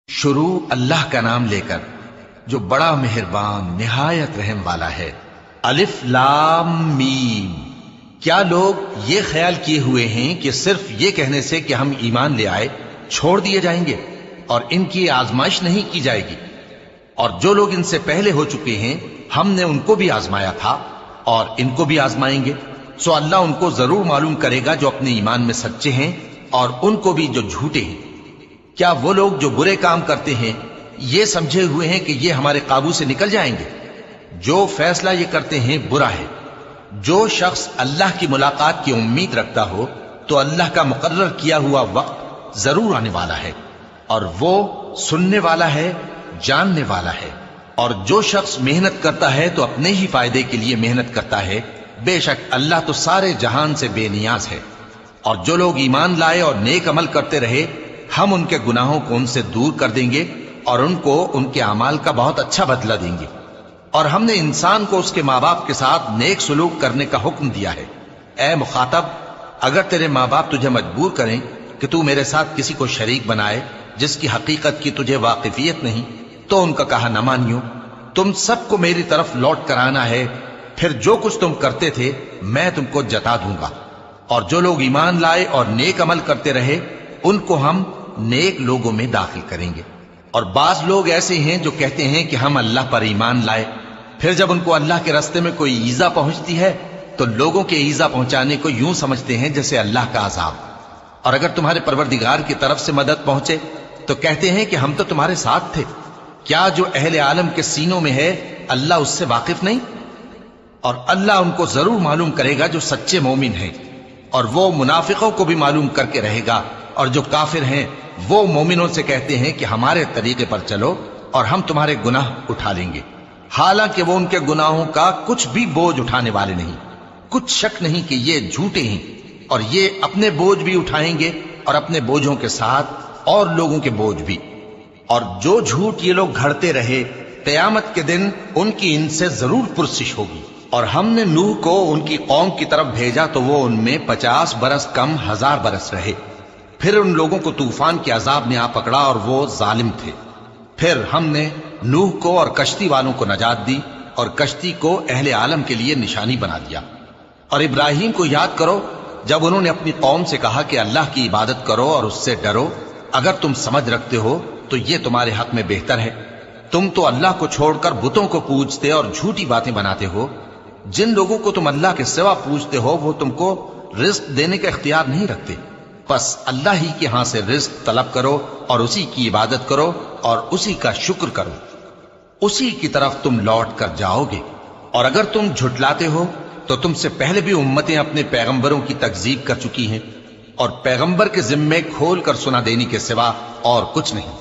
شروع اللہ کا نام لے کر جو بڑا مہربان نہایت رحم والا ہے۔ الف لام میم۔ کیا لوگ یہ خیال کیے ہوئے ہیں کہ صرف یہ کہنے سے کہ ہم ایمان لے آئے چھوڑ دیے جائیں گے اور ان کی آزمائش نہیں کی جائے گی؟ اور جو لوگ ان سے پہلے ہو چکے ہیں ہم نے ان کو بھی آزمایا تھا اور ان کو بھی آزمائیں گے، سو اللہ ان کو ضرور معلوم کرے گا جو اپنے ایمان میں سچے ہیں اور ان کو بھی جو جھوٹے ہیں۔ کیا وہ لوگ جو برے کام کرتے ہیں یہ سمجھے ہوئے ہیں کہ یہ ہمارے قابو سے نکل جائیں گے؟ جو فیصلہ یہ کرتے ہیں برا ہے۔ جو شخص اللہ کی ملاقات کی امید رکھتا ہو تو اللہ کا مقرر کیا ہوا وقت ضرور آنے والا ہے، اور وہ سننے والا ہے، جاننے والا ہے۔ اور جو شخص محنت کرتا ہے تو اپنے ہی فائدے کے لیے محنت کرتا ہے، بے شک اللہ تو سارے جہان سے بے نیاز ہے۔ اور جو لوگ ایمان لائے اور نیک عمل کرتے رہے ہم ان کے گناہوں کو ان سے دور کر دیں گے اور ان کو ان کے اعمال کا بہت اچھا بدلہ دیں گے۔ اور ہم نے انسان کو اس کے ماں باپ کے ساتھ نیک سلوک کرنے کا حکم دیا ہے۔ اے مخاطب، اگر تیرے ماں باپ تجھے مجبور کریں کہ تو میرے ساتھ کسی کو شریک بنائے جس کی حقیقت کی تجھے واقفیت نہیں، تو ان کا کہا نہ مانیو۔ تم سب کو میری طرف لوٹ کر آنا ہے، پھر جو کچھ تم کرتے تھے میں تم کو جتا دوں گا۔ اور جو لوگ ایمان لائے اور نیک عمل کرتے رہے ان کو ہم نیک لوگوں میں داخل کریں گے۔ اور بعض لوگ ایسے ہیں جو کہتے ہیں کہ ہم اللہ پر ایمان لائے، پھر جب ان کو اللہ کے راستے میں کوئی ایذا پہنچتی ہے تو لوگوں کے ایذا پہنچانے کو یوں سمجھتے ہیں جیسے اللہ کا عذاب۔ اور اگر تمہارے پروردگار کی طرف سے مدد پہنچے تو کہتے ہیں کہ ہم تو تمہارے ساتھ تھے۔ کیا جو اہل عالم کے سینوں میں ہے اللہ اس سے واقف نہیں؟ اور اللہ ان کو ضرور معلوم کرے گا جو سچے مومن ہیں، اور وہ منافقوں کو بھی معلوم کر کے رہے گا۔ اور جو کافر ہیں وہ مومنوں سے کہتے ہیں کہ ہمارے طریقے پر چلو اور ہم تمہارے گناہ اٹھا لیں گے، حالانکہ وہ ان کے گناہوں کا کچھ بھی بوجھ اٹھانے والے نہیں۔ کچھ شک نہیں کہ یہ جھوٹے ہیں، اور یہ اپنے بوجھ بھی اٹھائیں گے اور اپنے بوجھوں کے ساتھ اور لوگوں کے بوجھ بھی۔ اور جو جھوٹ یہ لوگ گھڑتے رہے قیامت کے دن ان کی ان سے ضرور پرسش ہوگی۔ اور ہم نے نوح کو ان کی قوم کی طرف بھیجا تو وہ ان میں 50 برس کم 1000 برس رہے۔ پھر ان لوگوں کو طوفان کے عذاب نے آ پکڑا اور وہ ظالم تھے۔ پھر ہم نے نوح کو اور کشتی والوں کو نجات دی اور کشتی کو اہل عالم کے لیے نشانی بنا دیا۔ اور ابراہیم کو یاد کرو جب انہوں نے اپنی قوم سے کہا کہ اللہ کی عبادت کرو اور اس سے ڈرو، اگر تم سمجھ رکھتے ہو تو یہ تمہارے حق میں بہتر ہے۔ تم تو اللہ کو چھوڑ کر بتوں کو پوجتے اور جھوٹی باتیں بناتے ہو۔ جن لوگوں کو تم اللہ کے سوا پوجتے ہو وہ تم کو رزق دینے کا اختیار نہیں رکھتے، پس اللہ ہی کے ہاں سے رزق طلب کرو اور اسی کی عبادت کرو اور اسی کا شکر کرو، اسی کی طرف تم لوٹ کر جاؤ گے۔ اور اگر تم جھٹلاتے ہو تو تم سے پہلے بھی امتیں اپنے پیغمبروں کی تکذیب کر چکی ہیں، اور پیغمبر کے ذمے کھول کر سنا دینے کے سوا اور کچھ نہیں۔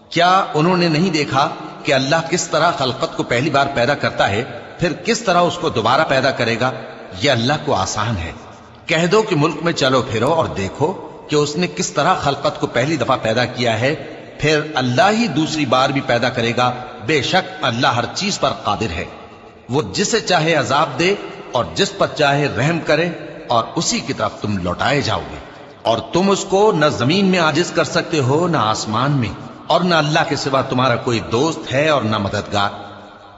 کیا انہوں نے نہیں دیکھا کہ اللہ کس طرح خلقت کو پہلی بار پیدا کرتا ہے پھر کس طرح اس کو دوبارہ پیدا کرے گا؟ یہ اللہ کو آسان ہے۔ کہہ دو کہ ملک میں چلو پھرو اور دیکھو کہ اس نے کس طرح خلقت کو پہلی دفعہ پیدا کیا ہے، پھر اللہ ہی دوسری بار بھی پیدا کرے گا۔ بے شک اللہ ہر چیز پر قادر ہے۔ وہ جسے چاہے عذاب دے اور جس پر چاہے رحم کرے، اور اسی کی طرف تم لوٹائے جاؤ گے۔ اور تم اس کو نہ زمین میں عاجز کر سکتے ہو نہ آسمان میں، اور نہ اللہ کے سوا تمہارا کوئی دوست ہے اور نہ مددگار۔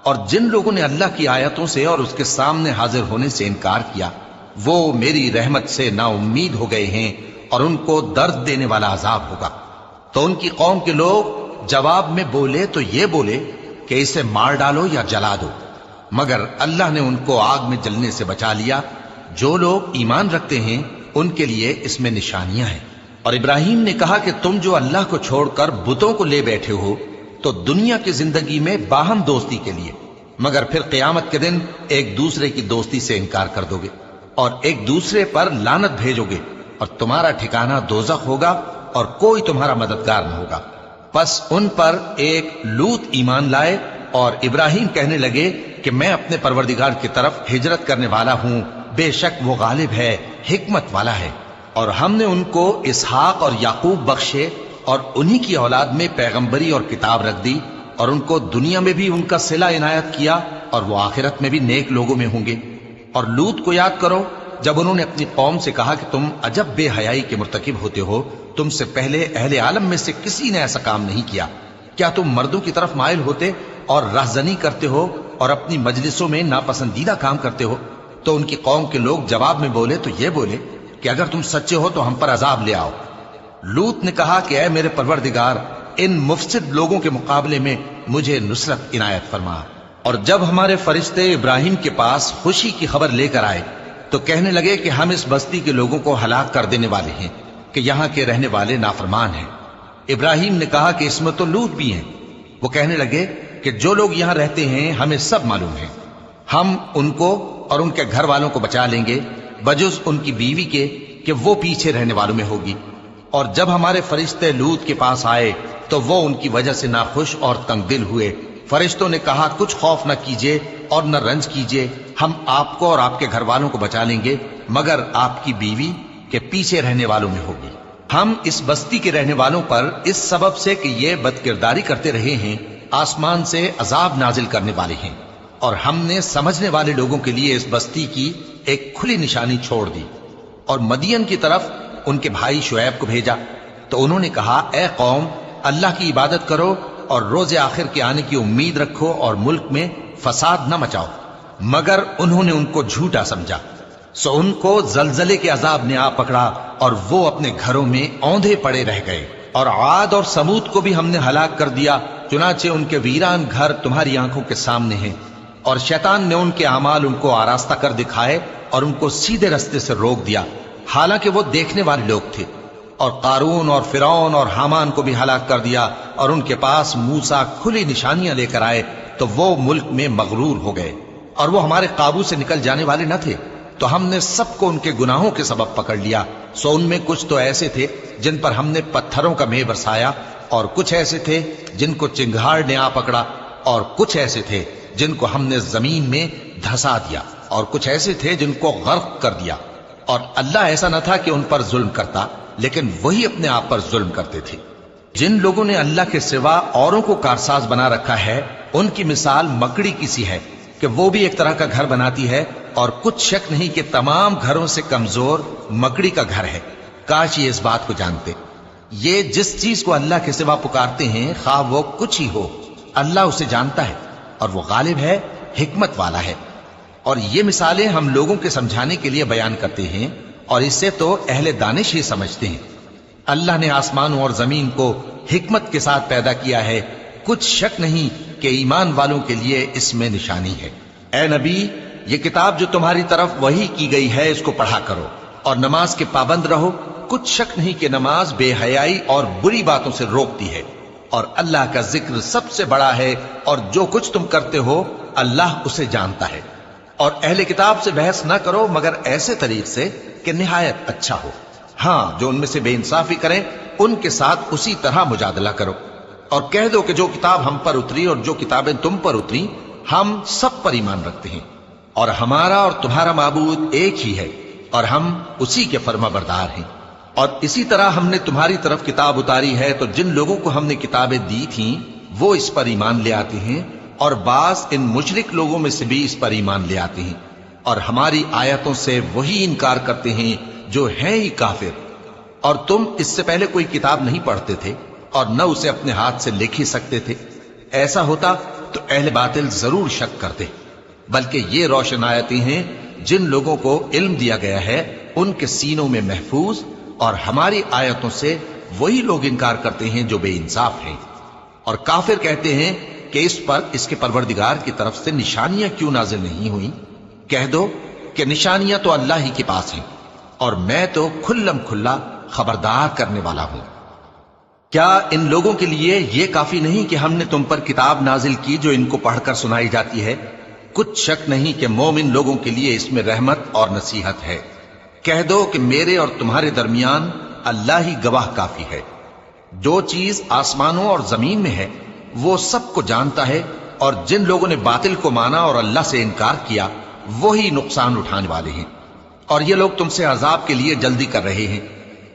اور جن لوگوں نے اللہ کی آیتوں سے اور اس کے سامنے حاضر ہونے سے انکار کیا وہ میری رحمت سے نا امید ہو گئے ہیں، اور ان کو درد دینے والا عذاب ہوگا۔ تو ان کی قوم کے لوگ جواب میں بولے تو یہ بولے کہ اسے مار ڈالو یا جلا دو، مگر اللہ نے ان کو آگ میں جلنے سے بچا لیا۔ جو لوگ ایمان رکھتے ہیں ان کے لیے اس میں نشانیاں ہیں۔ اور ابراہیم نے کہا کہ تم جو اللہ کو چھوڑ کر بتوں کو لے بیٹھے ہو تو دنیا کی زندگی میں باہم دوستی کے لیے، مگر پھر قیامت کے دن ایک دوسرے کی دوستی سے انکار کر دو گے اور ایک دوسرے پر لعنت بھیجو گے، اور تمہارا ٹھکانہ دوزخ ہوگا اور کوئی تمہارا مددگار نہ ہوگا۔ پس ان پر ایک لوط ایمان لائے اور ابراہیم کہنے لگے کہ میں اپنے پروردگار کی طرف ہجرت کرنے والا ہوں، بے شک وہ غالب ہے، حکمت والا ہے۔ اور ہم نے ان کو اسحاق اور یعقوب بخشے اور انہی کی اولاد میں پیغمبری اور کتاب رکھ دی، اور ان کو دنیا میں بھی ان کا صلہ عنایت کیا اور وہ آخرت میں بھی نیک لوگوں میں ہوں گے۔ اور لوط کو یاد کرو جب انہوں نے اپنی قوم سے کہا کہ تم عجب بے حیائی کے مرتکب ہوتے ہو، تم سے پہلے اہل عالم میں سے کسی نے ایسا کام نہیں کیا۔ کیا تم مردوں کی طرف مائل ہوتے اور رہزنی کرتے ہو اور اپنی مجلسوں میں ناپسندیدہ کام کرتے ہو؟ تو ان کی قوم کے لوگ جواب میں بولے تو یہ بولے کہ اگر تم سچے ہو تو ہم پر عذاب لے آؤ۔ لوط نے کہا کہ اے میرے پروردگار، ان مفسد لوگوں کے مقابلے میں مجھے نصرت عنایت فرما۔ اور جب ہمارے فرشتے ابراہیم کے پاس خوشی کی خبر لے کر آئے تو کہنے لگے کہ ہم اس بستی کے لوگوں کو ہلاک کر دینے والے ہیں کہ یہاں کے رہنے والے نافرمان ہیں۔ ابراہیم نے کہا کہ اس میں تو لوط بھی ہیں۔ وہ کہنے لگے کہ جو لوگ یہاں رہتے ہیں ہمیں سب معلوم ہے، ہم ان کو اور ان کے گھر والوں کو بچا لیں گے بجز ان کی بیوی کے کہ وہ پیچھے رہنے والوں میں ہوگی۔ اور جب ہمارے فرشتے لوط کے پاس آئے تو وہ ان کی وجہ سے ناخوش اور تنگ دل ہوئے۔ فرشتوں نے کہا کچھ خوف نہ کیجیے اور نہ رنج کیجیے، ہم آپ کو اور آپ کے گھر والوں کو بچا لیں گے مگر آپ کی بیوی کے پیچھے رہنے والوں میں ہوگی۔ ہم اس بستی کے رہنے والوں پر اس سبب سے کہ یہ بدکرداری کرتے رہے ہیں آسمان سے عذاب نازل کرنے والے ہیں، اور ہم نے سمجھنے والے لوگوں کے لیے اس بستی کی ایک کھلی نشانی چھوڑ دی۔ اور مدین کی طرف ان کے بھائی شعیب کو بھیجا تو انہوں نے کہا اے قوم، اللہ کی عبادت کرو اور روز آخر کے آنے کی امید رکھو اور ملک میں فساد نہ مچاؤ۔ مگر انہوں نے ان کو جھوٹا سمجھا، سو ان کو زلزلے کے عذاب نے آ پکڑا اور وہ اپنے گھروں میں اوندھے پڑے رہ گئے۔ اور عاد اور سمود کو بھی ہم نے ہلاک کر دیا، چنانچہ ان کے ویران گھر تمہاری آنکھوں کے سامنے ہیں۔ اور شیطان نے ان کے اعمال ان کو آراستہ کر دکھائے اور ان کو سیدھے رستے سے روک دیا، حالانکہ وہ دیکھنے والے لوگ تھے۔ اور قارون اور فرعون اور حامان کو بھی ہلاک کر دیا، اور ان کے پاس موسیٰ کھلی نشانیاں لے کر آئے تو وہ ملک میں مغرور ہو گئے، اور وہ ہمارے قابو سے نکل جانے والے نہ تھے، تو ہم نے سب کو ان کے گناہوں کے سبب پکڑ لیا۔ سو ان میں کچھ تو ایسے تھے جن پر ہم نے پتھروں کا مے برسایا، اور کچھ ایسے تھے جن کو چنگھاڑ نے آ پکڑا، اور کچھ ایسے تھے جن کو ہم نے زمین میں دھسا دیا، اور کچھ ایسے تھے جن کو غرق کر دیا۔ اور اللہ ایسا نہ تھا کہ ان پر ظلم کرتا، لیکن وہی اپنے آپ پر ظلم کرتے تھے۔ جن لوگوں نے اللہ کے سوا اوروں کو کارساز بنا رکھا ہے، ان کی مثال مکڑی کی سی ہے کہ وہ بھی ایک طرح کا گھر بناتی ہے، اور کچھ شک نہیں کہ تمام گھروں سے کمزور مکڑی کا گھر ہے۔ کاش یہ اس بات کو جانتے۔ یہ جس چیز کو اللہ کے سوا پکارتے ہیں خواہ وہ کچھ ہی ہو، اللہ اسے جانتا ہے اور وہ غالب ہے، حکمت والا ہے۔ اور یہ مثالیں ہم لوگوں کے سمجھانے کے لیے بیان کرتے ہیں، اور اسے تو اہل دانش ہی سمجھتے ہیں۔ اللہ نے آسمانوں اور زمین کو حکمت کے ساتھ پیدا کیا ہے، کچھ شک نہیں کہ ایمان والوں کے لیے اس میں نشانی ہے۔ اے نبی، یہ کتاب جو تمہاری طرف وحی کی گئی ہے اس کو پڑھا کرو، اور نماز کے پابند رہو۔ کچھ شک نہیں کہ نماز بے حیائی اور بری باتوں سے روکتی ہے، اور اللہ کا ذکر سب سے بڑا ہے، اور جو کچھ تم کرتے ہو اللہ اسے جانتا ہے۔ اور اہل کتاب سے بحث نہ کرو مگر ایسے طریق سے کہ نہایت اچھا ہو۔ ہاں، جو ان میں سے بے انصافی کریں ان کے ساتھ اسی طرح مجادلہ کرو، اور کہہ دو کہ جو کتاب ہم پر اتری اور جو کتابیں تم پر اتری ہم سب پر ایمان رکھتے ہیں، اور ہمارا اور تمہارا معبود ایک ہی ہے، اور ہم اسی کے فرما بردار ہیں۔ اور اسی طرح ہم نے تمہاری طرف کتاب اتاری ہے تو جن لوگوں کو ہم نے کتابیں دی تھیں وہ اس پر ایمان لے آتے ہیں، اور بعض ان مشرک لوگوں میں سے بھی اس پر ایمان لے آتے ہیں، اور ہماری آیتوں سے وہی انکار کرتے ہیں جو ہیں ہی کافر۔ اور تم اس سے پہلے کوئی کتاب نہیں پڑھتے تھے اور نہ اسے اپنے ہاتھ سے لکھ ہی سکتے تھے۔ ایسا ہوتا تو اہل باطل ضرور شک کرتے، بلکہ یہ روشن آیتیں ہیں جن لوگوں کو علم دیا گیا ہے ان کے سینوں میں محفوظ، اور ہماری آیتوں سے وہی لوگ انکار کرتے ہیں جو بے انصاف ہیں۔ اور کافر کہتے ہیں کہ اس پر اس کے پروردگار کی طرف سے نشانیاں کیوں نازل نہیں ہوئیں؟ کہہ دو کہ نشانیاں تو اللہ ہی کے پاس ہیں، اور میں تو کھلم کھلا خبردار کرنے والا ہوں۔ کیا ان لوگوں کے لیے یہ کافی نہیں کہ ہم نے تم پر کتاب نازل کی جو ان کو پڑھ کر سنائی جاتی ہے؟ کچھ شک نہیں کہ مومن لوگوں کے لیے اس میں رحمت اور نصیحت ہے۔ کہہ دو کہ میرے اور تمہارے درمیان اللہ ہی گواہ کافی ہے۔ جو چیز آسمانوں اور زمین میں ہے وہ سب کو جانتا ہے، اور جن لوگوں نے باطل کو مانا اور اللہ سے انکار کیا وہی نقصان اٹھانے والے ہیں۔ اور یہ لوگ تم سے عذاب کے لیے جلدی کر رہے ہیں،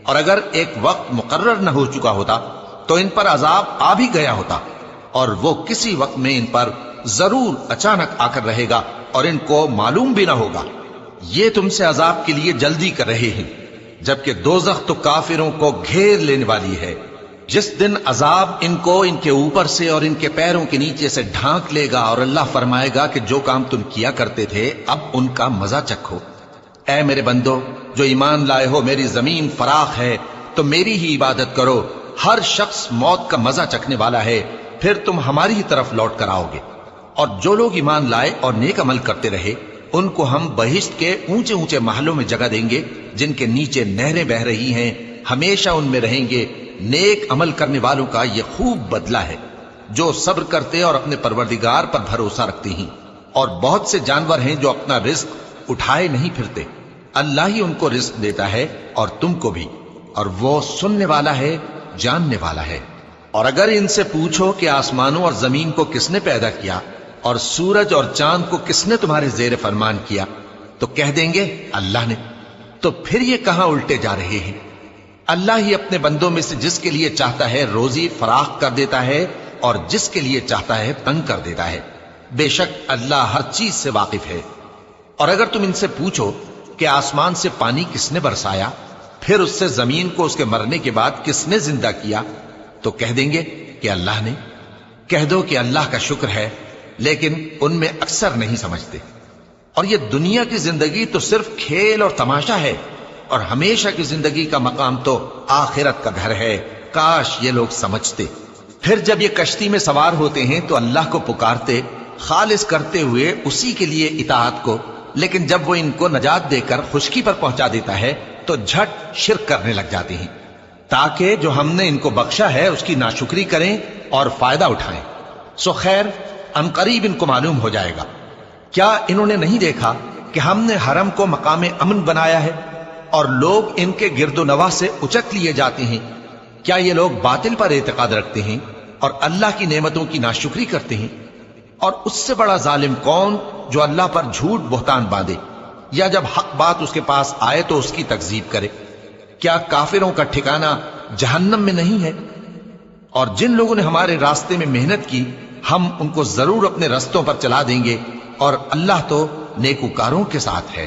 اور اگر ایک وقت مقرر نہ ہو چکا ہوتا تو ان پر عذاب آ بھی گیا ہوتا، اور وہ کسی وقت میں ان پر ضرور اچانک آ کر رہے گا اور ان کو معلوم بھی نہ ہوگا۔ یہ تم سے عذاب کے لیے جلدی کر رہے ہیں، جبکہ دوزخ تو کافروں کو گھیر لینے والی ہے۔ جس دن عذاب ان کو ان کے اوپر سے اور ان کے پیروں کے نیچے سے ڈھانک لے گا اور اللہ فرمائے گا کہ جو کام تم کیا کرتے تھے اب ان کا مزہ چکھو۔ اے میرے بندو جو ایمان لائے ہو، میری زمین فراخ ہے تو میری ہی عبادت کرو۔ ہر شخص موت کا مزہ چکھنے والا ہے، پھر تم ہماری ہی طرف لوٹ کر آؤ گے۔ اور جو لوگ ایمان لائے اور نیک عمل کرتے رہے ان کو ہم بہشت کے اونچے اونچے محلوں میں جگہ دیں گے جن کے نیچے نہریں بہ رہی ہیں، ہمیشہ ان میں رہیں گے۔ نیک عمل کرنے والوں کا یہ خوب بدلہ ہے جو صبر کرتے اور اپنے پروردگار پر بھروسہ رکھتے ہیں۔ اور بہت سے جانور ہیں جو اپنا رزق اٹھائے نہیں پھرتے، اللہ ہی ان کو رزق دیتا ہے اور تم کو بھی، اور وہ سننے والا ہے، جاننے والا ہے۔ اور اگر ان سے پوچھو کہ آسمانوں اور زمین کو کس نے پیدا کیا اور سورج اور چاند کو کس نے تمہارے زیر فرمان کیا، تو کہہ دیں گے اللہ نے۔ تو پھر یہ کہاں الٹے جا رہے ہیں؟ اللہ ہی اپنے بندوں میں سے جس کے لیے چاہتا ہے روزی فراخ کر دیتا ہے اور جس کے لیے چاہتا ہے تنگ کر دیتا ہے۔ بے شک اللہ ہر چیز سے واقف ہے۔ اور اگر تم ان سے پوچھو کہ آسمان سے پانی کس نے برسایا، پھر اس سے زمین کو اس کے مرنے کے بعد کس نے زندہ کیا، تو کہہ دیں گے کہ اللہ نے۔ کہہ دو کہ اللہ کا شکر ہے، لیکن ان میں اکثر نہیں سمجھتے۔ اور یہ دنیا کی زندگی تو صرف کھیل اور تماشا ہے، اور ہمیشہ کی زندگی کا مقام تو آخرت کا گھر ہے۔ کاش یہ لوگ سمجھتے۔ پھر جب یہ کشتی میں سوار ہوتے ہیں تو اللہ کو پکارتے، خالص کرتے ہوئے اسی کے لیے اطاعت کو، لیکن جب وہ ان کو نجات دے کر خشکی پر پہنچا دیتا ہے تو جھٹ شرک کرنے لگ جاتے ہیں، تاکہ جو ہم نے ان کو بخشا ہے اس کی ناشکری کریں اور فائدہ اٹھائیں۔ سو خیر عنقریب ان کو معلوم ہو جائے گا۔ کیا انہوں نے نہیں دیکھا کہ ہم نے حرم کو مقام امن بنایا ہے اور لوگ ان کے گرد و نواح سے اچک لیے جاتے ہیں؟ کیا یہ لوگ باطل پر اعتقاد رکھتے ہیں اور اللہ کی نعمتوں کی ناشکری کرتے ہیں؟ اور اس سے بڑا ظالم کون جو اللہ پر جھوٹ بہتان باندھے، یا جب حق بات اس کے پاس آئے تو اس کی تکذیب کرے؟ کیا کافروں کا ٹھکانہ جہنم میں نہیں ہے؟ اور جن لوگوں نے ہمارے راستے میں محنت کی ہم ان کو ضرور اپنے رستوں پر چلا دیں گے، اور اللہ تو نیکوکاروں کے ساتھ ہے۔